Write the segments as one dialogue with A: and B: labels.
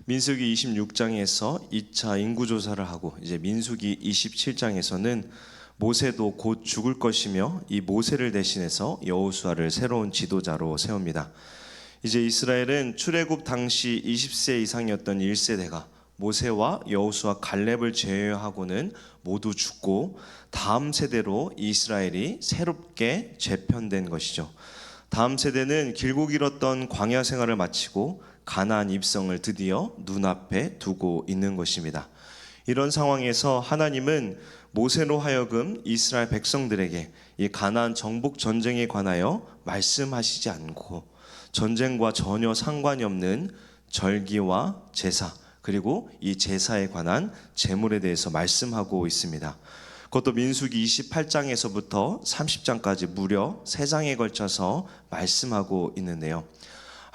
A: 민수기 26장에서 2차 인구조사를 하고 이제 민수기 27장에서는 모세도 곧 죽을 것이며 이 모세를 대신해서 여호수아를 새로운 지도자로 세웁니다. 이제 이스라엘은 출애굽 당시 20세 이상이었던 1세대가 모세와 여호수아 갈렙을 제외하고는 모두 죽고 다음 세대로 이스라엘이 새롭게 재편된 것이죠. 다음 세대는 길고 길었던 광야 생활을 마치고 가나안 입성을 드디어 눈앞에 두고 있는 것입니다. 이런 상황에서 하나님은 모세로 하여금 이스라엘 백성들에게 이 가나안 정복 전쟁에 관하여 말씀하시지 않고 전쟁과 전혀 상관이 없는 절기와 제사, 그리고 이 제사에 관한 제물에 대해서 말씀하고 있습니다. 그것도 민수기 28장에서부터 30장까지 무려 3장에 걸쳐서 말씀하고 있는데요.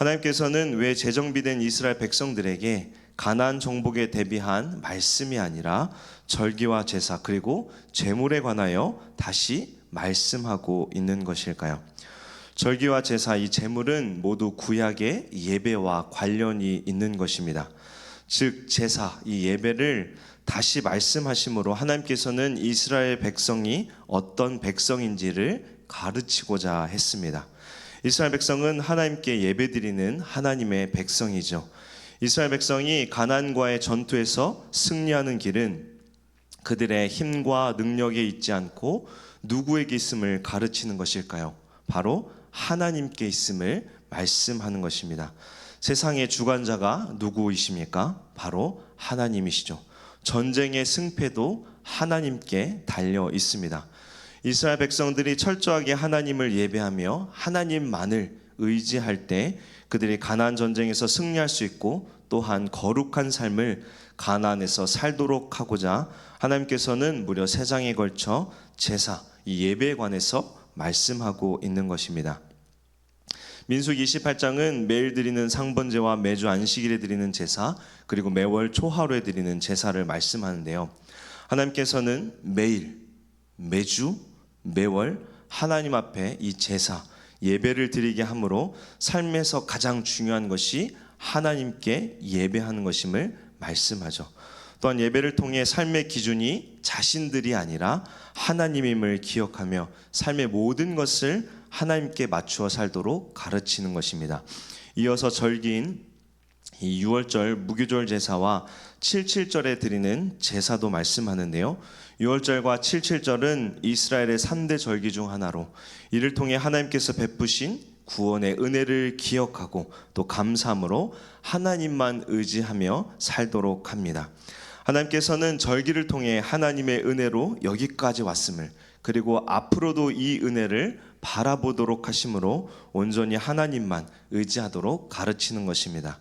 A: 하나님께서는 왜 재정비된 이스라엘 백성들에게 가나안 정복에 대비한 말씀이 아니라 절기와 제사 그리고 제물에 관하여 다시 말씀하고 있는 것일까요? 절기와 제사, 이 제물은 모두 구약의 예배와 관련이 있는 것입니다. 즉 제사, 이 예배를 다시 말씀하심으로 하나님께서는 이스라엘 백성이 어떤 백성인지를 가르치고자 했습니다. 이스라엘 백성은 하나님께 예배드리는 하나님의 백성이죠. 이스라엘 백성이 가나안과의 전투에서 승리하는 길은 그들의 힘과 능력에 있지 않고 누구에게 있음을 가르치는 것일까요? 바로 하나님께 있음을 말씀하는 것입니다. 세상의 주관자가 누구이십니까? 바로 하나님이시죠. 전쟁의 승패도 하나님께 달려 있습니다. 이스라엘 백성들이 철저하게 하나님을 예배하며 하나님만을 의지할 때 그들이 가나안 전쟁에서 승리할 수 있고 또한 거룩한 삶을 가나안에서 살도록 하고자 하나님께서는 무려 3장에 걸쳐 제사, 이 예배에 관해서 말씀하고 있는 것입니다. 민수기 28장은 매일 드리는 상번제와 매주 안식일에 드리는 제사 그리고 매월 초하루에 드리는 제사를 말씀하는데요. 하나님께서는 매일, 매주, 매월 하나님 앞에 이 제사, 예배를 드리게 함으로 삶에서 가장 중요한 것이 하나님께 예배하는 것임을 말씀하죠. 또한 예배를 통해 삶의 기준이 자신들이 아니라 하나님임을 기억하며 삶의 모든 것을 하나님께 맞추어 살도록 가르치는 것입니다. 이어서 절기인 이 6월절 무교절 제사와 77절에 드리는 제사도 말씀하는데요. 6월절과 77절은 이스라엘의 3대 절기 중 하나로 이를 통해 하나님께서 베푸신 구원의 은혜를 기억하고 또 감사함으로 하나님만 의지하며 살도록 합니다. 하나님께서는 절기를 통해 하나님의 은혜로 여기까지 왔음을 그리고 앞으로도 이 은혜를 바라보도록 하심으로 온전히 하나님만 의지하도록 가르치는 것입니다.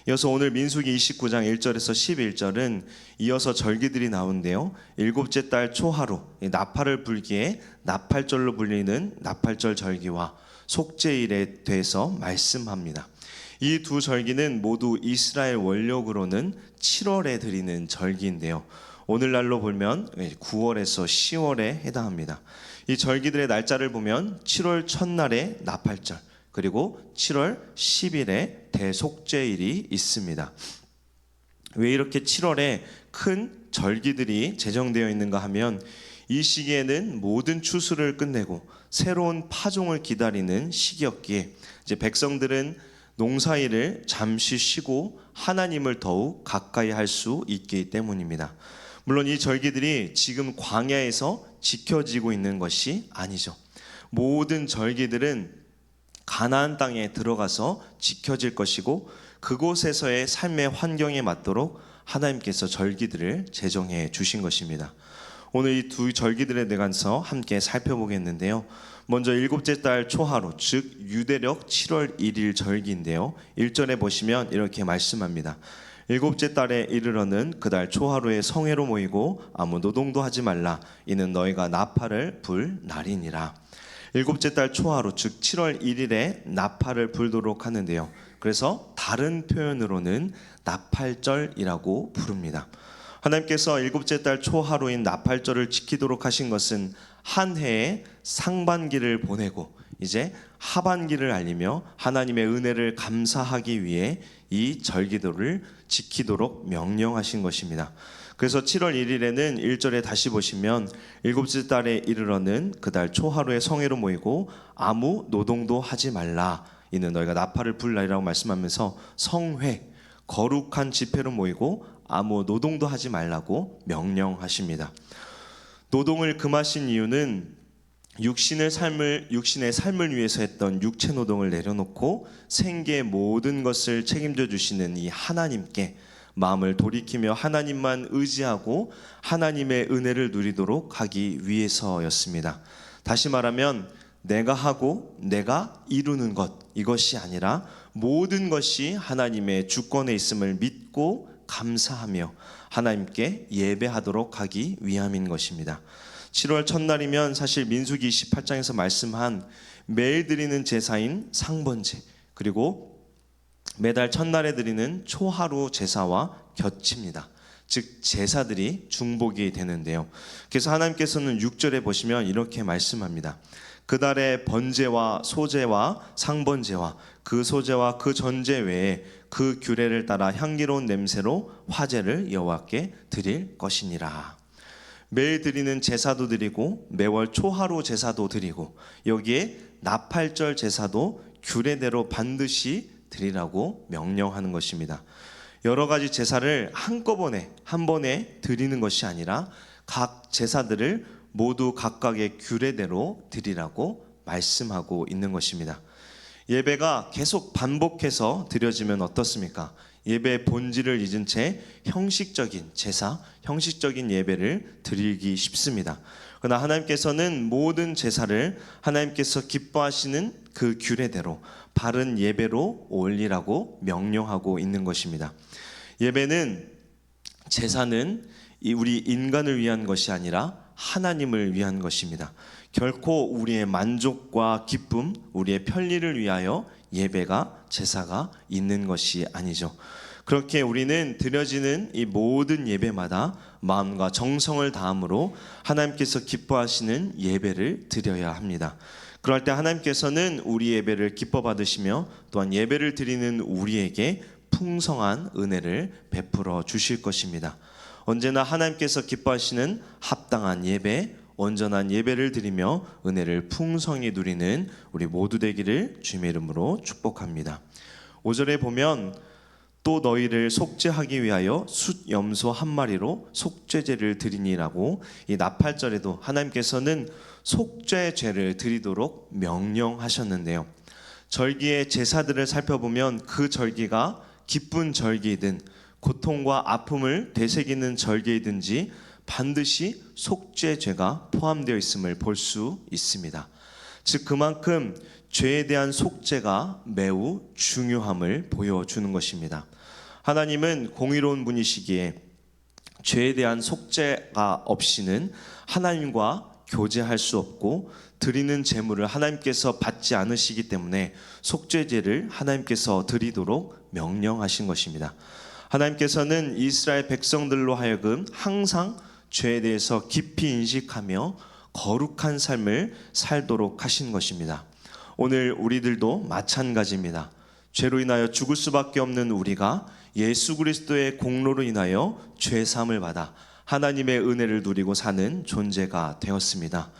A: 이어서 오늘 민수기 29장 1절에서 11절은 이어서 절기들이 나오는데요. 7째 달 초하루 나팔을 불기에 나팔절로 불리는 나팔절 절기와 속죄일에 대해서 말씀합니다. 이 두 절기는 모두 이스라엘 원력으로는 7월에 드리는 절기인데요. 오늘날로 보면 9월에서 10월에 해당합니다. 이 절기들의 날짜를 보면 7월 첫날에 나팔절 그리고 7월 10일에 대속죄일이 있습니다. 왜 이렇게 7월에 큰 절기들이 제정되어 있는가 하면 이 시기에는 모든 추수를 끝내고 새로운 파종을 기다리는 시기였기에 이제 백성들은 농사일을 잠시 쉬고 하나님을 더욱 가까이 할 수 있기 때문입니다. 물론 이 절기들이 지금 광야에서 지켜지고 있는 것이 아니죠. 모든 절기들은 가나안 땅에 들어가서 지켜질 것이고 그곳에서의 삶의 환경에 맞도록 하나님께서 절기들을 제정해 주신 것입니다. 오늘 이 두 절기들에 대해서 함께 살펴보겠는데요. 먼저 7째 달 초하루, 즉 유대력 7월 1일 절기인데요. 1절에 보시면 이렇게 말씀합니다. 7째 달에 이르러는 그달 초하루에 성회로 모이고 아무 노동도 하지 말라. 이는 너희가 나팔을 불 날이니라. 7째 달 초하루, 즉 7월 1일에 나팔을 불도록 하는데요. 그래서 다른 표현으로는 나팔절이라고 부릅니다. 하나님께서 7째 달 초하루인 나팔절을 지키도록 하신 것은 한 해의 상반기를 보내고 이제 하반기를 알리며 하나님의 은혜를 감사하기 위해 이 절기도를 지키도록 명령하신 것입니다. 그래서 7월 1일에는 1절에 다시 보시면 일곱째 달에 이르러는 그달 초하루에 성회로 모이고 아무 노동도 하지 말라. 이는 너희가 나팔을 불 날이라고 말씀하면서 성회, 거룩한 집회로 모이고 아무 노동도 하지 말라고 명령하십니다. 노동을 금하신 이유는 육신의 삶을 위해서 했던 육체 노동을 내려놓고 생계의 모든 것을 책임져 주시는 이 하나님께 마음을 돌이키며 하나님만 의지하고 하나님의 은혜를 누리도록 하기 위해서였습니다. 다시 말하면 내가 하고 내가 이루는 것, 이것이 아니라 모든 것이 하나님의 주권에 있음을 믿고 감사하며 하나님께 예배하도록 하기 위함인 것입니다. 7월 첫날이면 사실 민수기 28장에서 말씀한 매일 드리는 제사인 상번제, 그리고 매달 첫날에 드리는 초하루 제사와 겹칩니다. 즉 제사들이 중복이 되는데요. 그래서 하나님께서는 6절에 보시면 이렇게 말씀합니다. 그달의 번제와 소제와 상번제와 그 소제와 그 전제 외에 그 규례를 따라 향기로운 냄새로 화제를 여호와께 드릴 것이니라. 매일 드리는 제사도 드리고 매월 초하루 제사도 드리고 여기에 나팔절 제사도 규례대로 반드시 드리라고 명령하는 것입니다. 여러 가지 제사를 한꺼번에 한 번에 드리는 것이 아니라 각 제사들을 모두 각각의 규례대로 드리라고 말씀하고 있는 것입니다. 예배가 계속 반복해서 드려지면 어떻습니까? 예배의 본질을 잊은 채 형식적인 제사, 형식적인 예배를 드리기 쉽습니다. 그러나 하나님께서는 모든 제사를 하나님께서 기뻐하시는 그 규례대로 바른 예배로 올리라고 명령하고 있는 것입니다. 예배는, 제사는 우리 인간을 위한 것이 아니라 하나님을 위한 것입니다. 결코 우리의 만족과 기쁨, 우리의 편리를 위하여 예배가, 제사가 있는 것이 아니죠. 그렇게 우리는 드려지는 이 모든 예배마다 마음과 정성을 다함으로 하나님께서 기뻐하시는 예배를 드려야 합니다. 그럴 때 하나님께서는 우리 예배를 기뻐 받으시며 또한 예배를 드리는 우리에게 풍성한 은혜를 베풀어 주실 것입니다. 언제나 하나님께서 기뻐하시는 합당한 예배, 온전한 예배를 드리며 은혜를 풍성히 누리는 우리 모두 되기를 주님의 이름으로 축복합니다. 5절에 보면 또 너희를 속죄하기 위하여 숫 염소 한 마리로 속죄제를 드리니라고, 이 나팔절에도 하나님께서는 속죄제를 드리도록 명령하셨는데요. 절기의 제사들을 살펴보면 그 절기가 기쁜 절기이든 고통과 아픔을 되새기는 절기이든지 반드시 속죄죄가 포함되어 있음을 볼 수 있습니다. 즉 그만큼 죄에 대한 속죄가 매우 중요함을 보여주는 것입니다. 하나님은 공의로운 분이시기에 죄에 대한 속죄가 없이는 하나님과 교제할 수 없고 드리는 제물을 하나님께서 받지 않으시기 때문에 속죄제를 하나님께서 드리도록 명령하신 것입니다. 하나님께서는 이스라엘 백성들로 하여금 항상 죄에 대해서 깊이 인식하며 거룩한 삶을 살도록 하신 것입니다. 오늘 우리들도 마찬가지입니다. 죄로 인하여 죽을 수밖에 없는 우리가 예수 그리스도의 공로로 인하여 죄 사함을 받아 하나님의 은혜를 누리고 사는 존재가 되었습니다.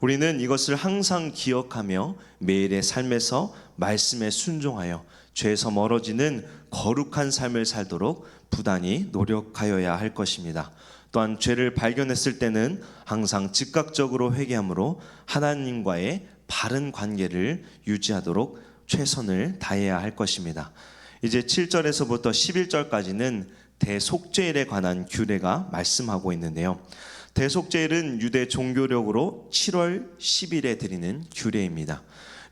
A: 우리는 이것을 항상 기억하며 매일의 삶에서 말씀에 순종하여 죄에서 멀어지는 거룩한 삶을 살도록 부단히 노력하여야 할 것입니다. 또한 죄를 발견했을 때는 항상 즉각적으로 회개함으로 하나님과의 바른 관계를 유지하도록 최선을 다해야 할 것입니다. 이제 7절에서부터 11절까지는 대속죄일에 관한 규례가 말씀하고 있는데요. 대속죄일은 유대 종교력으로 7월 10일에 드리는 규례입니다.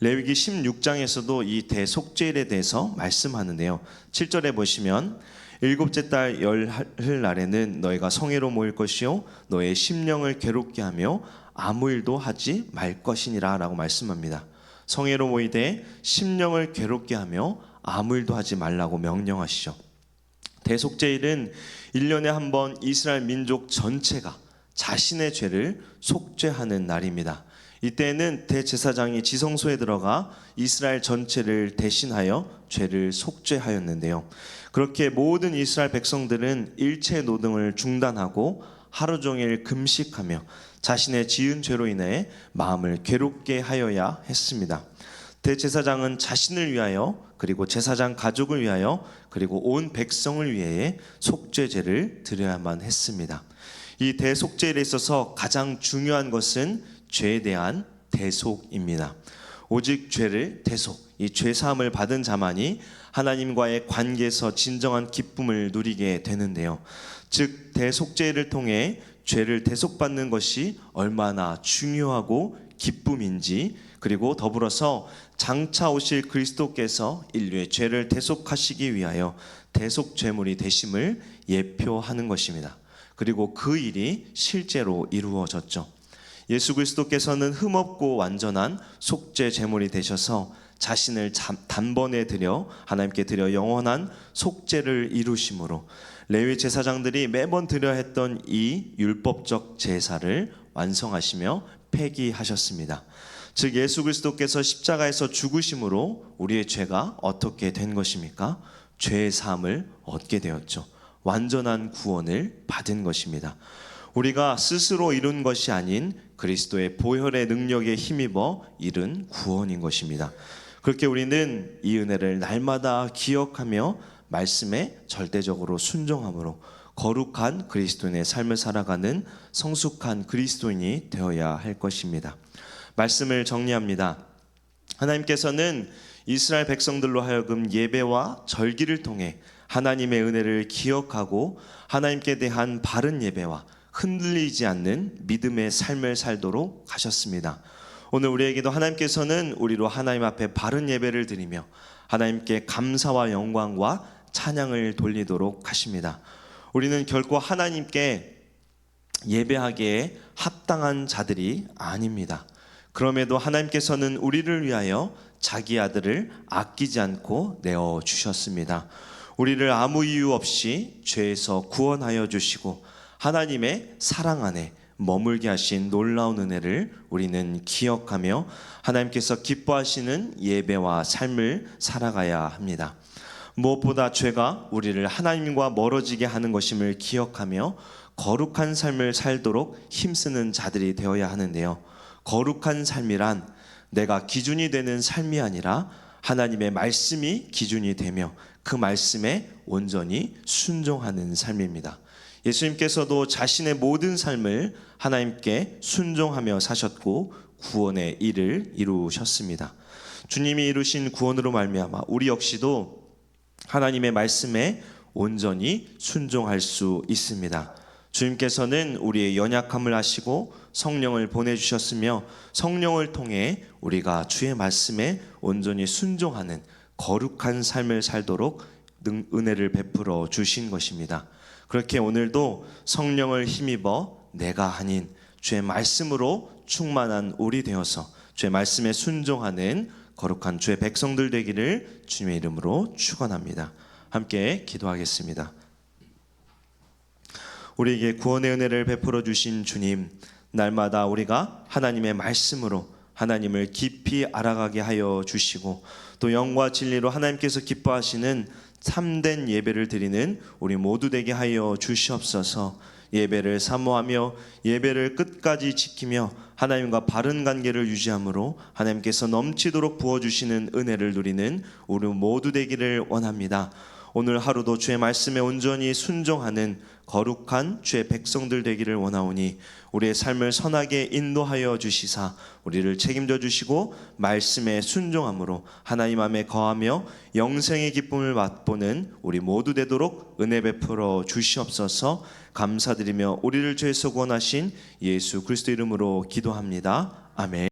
A: 레위기 16장에서도 이 대속죄일에 대해서 말씀하는데요. 7절에 보시면 일곱째 달 열흘 날에는 너희가 성회로 모일 것이요 너의 심령을 괴롭게 하며 아무 일도 하지 말 것이니라 라고 말씀합니다. 성회로 모이되 심령을 괴롭게 하며 아무 일도 하지 말라고 명령하시죠. 대속죄일은 1년에 한 번 이스라엘 민족 전체가 자신의 죄를 속죄하는 날입니다. 이때에는 대제사장이 지성소에 들어가 이스라엘 전체를 대신하여 죄를 속죄하였는데요. 그렇게 모든 이스라엘 백성들은 일체 노동을 중단하고 하루 종일 금식하며 자신의 지은 죄로 인해 마음을 괴롭게 하여야 했습니다. 대제사장은 자신을 위하여, 그리고 제사장 가족을 위하여, 그리고 온 백성을 위해 속죄제를 드려야만 했습니다. 이 대속죄에 있어서 가장 중요한 것은 죄에 대한 대속입니다. 오직 죄를 대속, 이 죄사함을 받은 자만이 하나님과의 관계에서 진정한 기쁨을 누리게 되는데요. 즉 대속죄를 통해 죄를 대속받는 것이 얼마나 중요하고 기쁨인지, 그리고 더불어서 장차 오실 그리스도께서 인류의 죄를 대속하시기 위하여 대속죄물이 되심을 예표하는 것입니다. 그리고 그 일이 실제로 이루어졌죠. 예수 그리스도께서는 흠없고 완전한 속죄 제물이 되셔서 자신을 단번에 드려 하나님께 드려 영원한 속죄를 이루심으로 레위 제사장들이 매번 드려야 했던 이 율법적 제사를 완성하시며 폐기하셨습니다. 즉 예수 그리스도께서 십자가에서 죽으심으로 우리의 죄가 어떻게 된 것입니까? 죄의 사함을 얻게 되었죠. 완전한 구원을 받은 것입니다. 우리가 스스로 이룬 것이 아닌 그리스도의 보혈의 능력에 힘입어 이룬 구원인 것입니다. 그렇게 우리는 이 은혜를 날마다 기억하며 말씀에 절대적으로 순종함으로 거룩한 그리스도인의 삶을 살아가는 성숙한 그리스도인이 되어야 할 것입니다. 말씀을 정리합니다. 하나님께서는 이스라엘 백성들로 하여금 예배와 절기를 통해 하나님의 은혜를 기억하고 하나님께 대한 바른 예배와 흔들리지 않는 믿음의 삶을 살도록 하셨습니다. 오늘 우리에게도 하나님께서는 우리로 하나님 앞에 바른 예배를 드리며 하나님께 감사와 영광과 찬양을 돌리도록 하십니다. 우리는 결코 하나님께 예배하기에 합당한 자들이 아닙니다. 그럼에도 하나님께서는 우리를 위하여 자기 아들을 아끼지 않고 내어주셨습니다. 우리를 아무 이유 없이 죄에서 구원하여 주시고 하나님의 사랑 안에 머물게 하신 놀라운 은혜를 우리는 기억하며 하나님께서 기뻐하시는 예배와 삶을 살아가야 합니다. 무엇보다 죄가 우리를 하나님과 멀어지게 하는 것임을 기억하며 거룩한 삶을 살도록 힘쓰는 자들이 되어야 하는데요. 거룩한 삶이란 내가 기준이 되는 삶이 아니라 하나님의 말씀이 기준이 되며 그 말씀에 온전히 순종하는 삶입니다. 예수님께서도 자신의 모든 삶을 하나님께 순종하며 사셨고 구원의 일을 이루셨습니다. 주님이 이루신 구원으로 말미암아 우리 역시도 하나님의 말씀에 온전히 순종할 수 있습니다. 주님께서는 우리의 연약함을 아시고 성령을 보내주셨으며 성령을 통해 우리가 주의 말씀에 온전히 순종하는 거룩한 삶을 살도록 은혜를 베풀어 주신 것입니다. 그렇게 오늘도 성령을 힘입어 내가 아닌 주의 말씀으로 충만한 우리 되어서 주의 말씀에 순종하는 거룩한 주의 백성들 되기를 주님의 이름으로 축원합니다. 함께 기도하겠습니다. 우리에게 구원의 은혜를 베풀어 주신 주님, 날마다 우리가 하나님의 말씀으로 하나님을 깊이 알아가게 하여 주시고 또 영과 진리로 하나님께서 기뻐하시는 참된 예배를 드리는 우리 모두 되게 하여 주시옵소서. 예배를 사모하며 예배를 끝까지 지키며 하나님과 바른 관계를 유지함으로 하나님께서 넘치도록 부어주시는 은혜를 누리는 우리 모두 되기를 원합니다. 오늘 하루도 주의 말씀에 온전히 순종하는 거룩한 주의 백성들 되기를 원하오니 우리의 삶을 선하게 인도하여 주시사 우리를 책임져 주시고 말씀에 순종함으로 하나님 안에 거하며 영생의 기쁨을 맛보는 우리 모두 되도록 은혜 베풀어 주시옵소서. 감사드리며 우리를 죄에서 구원하신 예수 그리스도 이름으로 기도합니다. 아멘.